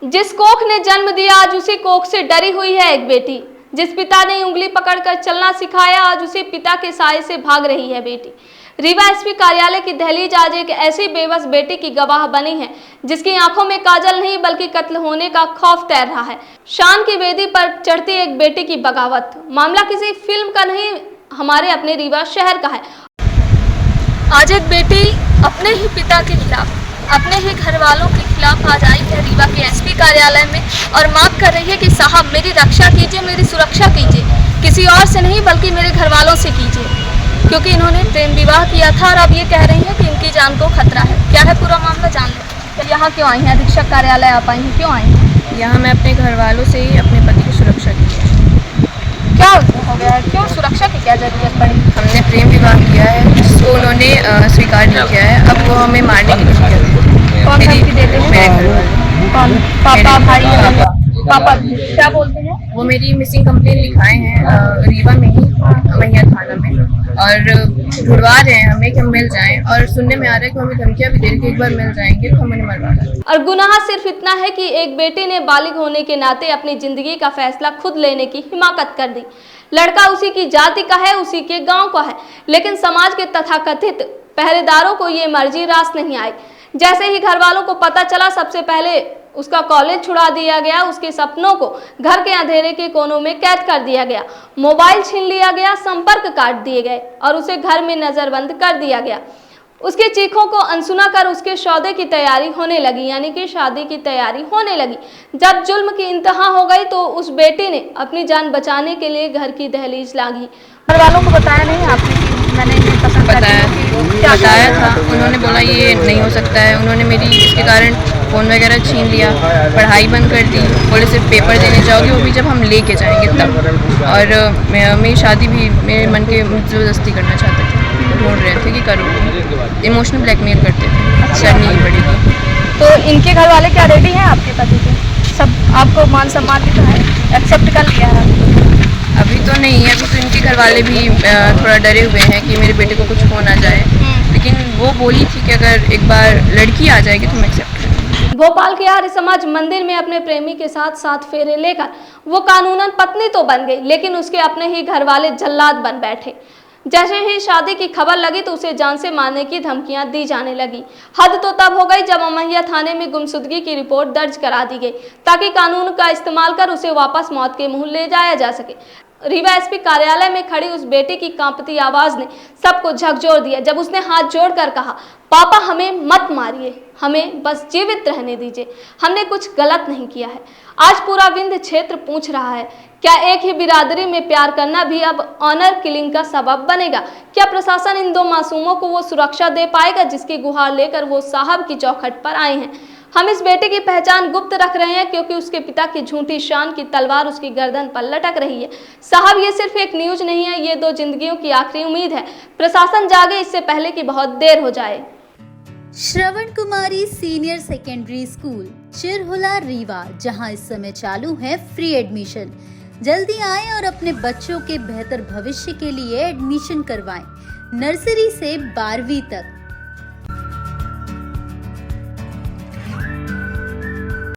जिस कोख ने जन्म दिया आज उसी कोख से डरी हुई है एक बेटी। जिस पिता ने उंगली पकड़कर चलना सिखाया आज उसी पिता के साए से भाग रही है बेटी। रीवा एसपी कार्यालय की दहलीज आज एक ऐसी बेबस बेटी की गवाह बनी है जिसकी आंखों में काजल नहीं बल्कि कत्ल होने का खौफ तैर रहा है। शान की वेदी पर चढ़ती एक बेटी की बगावत। मामला किसी फिल्म का नहीं, हमारे अपने रीवा शहर का है। आज एक बेटी अपने ही पिता के खिलाफ, अपने ही घर वालों के खिलाफ आज आई है रीवा के एसपी कार्यालय में और मांग कर रही है कि साहब मेरी रक्षा कीजिए, मेरी सुरक्षा कीजिए, किसी और से नहीं बल्कि मेरे घर वालों से कीजिए, क्योंकि इन्होंने प्रेम विवाह किया था और अब ये कह रही हैं कि इनकी जान को खतरा है। क्या है पूरा मामला जान लो। तो यहाँ क्यों आई हैं? अधीक्षक कार्यालय आप आई हैं, क्यों आई हैं? यहाँ मैं अपने घर वालों से ही अपने पति की सुरक्षा की है। क्या हो गया है? क्यों सुरक्षा की क्या जरूरत पड़ी? हमने प्रेम विवाह किया है जिसको उन्होंने स्वीकार नहीं किया है। अब वो हमें मारने की कोशिश कर रहे हैं। कौन धमकी देते हैं? मेरे घर वाले। कौन? पापा, भाई? पापा क्या बोलते हैं? वो मेरी मिसिंग कंप्लेन लिखाए हैं रीवा में ही, मैया थाना में, और ढूंढवा रहे हैं हमें कि हम मिल जाएं, और सुनने में आ रहा है कि हमें धमकियां भी दे रहे कि एक बार मिल जाएंगे तो हम उन्हें मरवा देंगे। और गुनाह सिर्फ इतना है कि एक बेटी ने बालिग होने के नाते अपनी जिंदगी का फैसला खुद लेने की हिमाकत कर दी। लड़का उसी की जाति का है, उसी के गांव का है, लेकिन समाज के तथाकथित पहरेदारों को ये मर्जी रास नहीं आई। जैसे ही घर वालों को पता चला, सबसे पहले उसका कॉलेज छुड़ा दिया गया, उसके सपनों को घर के अंधेरे के कोनों में कैद कर दिया गया, मोबाइल छीन लिया गया, संपर्क काट दिए गए और उसे घर में नजरबंद कर दिया गया। उसके चीखों को अनसुना कर उसके सौदे की तैयारी होने लगी, यानी कि शादी की तैयारी होने लगी। जब जुल्म की इंतहा हो गई तो उस बेटी ने अपनी जान बचाने के लिए घर की दहलीज लांघी। घर वालों को बताया नहीं आपने? मैंने इन्हें पसंद बताया था, उन्होंने बोला ये नहीं हो सकता है। उन्होंने मेरी इसके कारण फ़ोन वगैरह छीन लिया, पढ़ाई बंद कर दी, बोले सिर्फ पेपर देने जाओगे, वो भी जब हम लेके जाएंगे तब। और मेरी शादी भी मेरे मन के ज़बरदस्ती करना चाहते थे, ढूंढ रहे थे कि करो, इमोशनल ब्लैकमेल करते थे। करनी ही पड़ेगी। तो इनके घर वाले क्या रेडी हैं आपके पति के? सब आपको मान सम्मान भी तो है, एक्सेप्ट कर लिया है? अभी तो नहीं है, अभी तो इनके घर वाले भी थोड़ा डरे हुए हैं कि मेरे बेटे को कुछ हो ना जाए, लेकिन वो बोली थी कि अगर एक बार लड़की आ जाएगी तो मैं एक्सेप्ट करूँगी। भोपाल के आर्य समाज मंदिर में अपने प्रेमी के साथ 7 फेरे लेकर वो कानूनन पत्नी तो बन गई, लेकिन उसके अपने ही घर वाले जल्लाद बन बैठे। जैसे ही शादी की खबर लगी तो उसे जान से मारने की धमकियां दी जाने लगी। हद तो तब हो गई जब अमैया थाने में गुमशुदगी की रिपोर्ट दर्ज करा दी गई ताकि कानून का इस्तेमाल कर उसे वापस मौत के मुंह ले जाया जा सके। रीवा एसपी कार्यालय में खड़ी उस बेटी की कांपती आवाज ने सबको झकझोर दिया जब उसने हाथ जोड़कर कहा, पापा हमें मत मारिए, हमें बस जीवित रहने दीजिए, हमने कुछ गलत नहीं किया है। आज पूरा विंध्य क्षेत्र पूछ रहा है, क्या एक ही बिरादरी में प्यार करना भी अब ऑनर किलिंग का सबब बनेगा? क्या प्रशासन इन 2 मासूमों को वो सुरक्षा दे पाएगा जिसकी गुहार लेकर वो साहब की चौखट पर आए हैं? हम इस बेटे की पहचान गुप्त रख रहे हैं क्योंकि उसके पिता की झूठी शान की तलवार उसकी गर्दन पर लटक रही है। साहब ये सिर्फ एक न्यूज नहीं है, ये 2 जिंदगियों की आखिरी उम्मीद है। प्रशासन जागे इससे पहले कि बहुत देर हो जाए। श्रवण कुमारी senior secondary school Chirhula Rewa, जहां इस समय चालू है फ्री एडमिशन। जल्दी आएं और अपने बच्चों के बेहतर भविष्य के लिए एडमिशन करवाएं। नर्सरी से 12वीं तक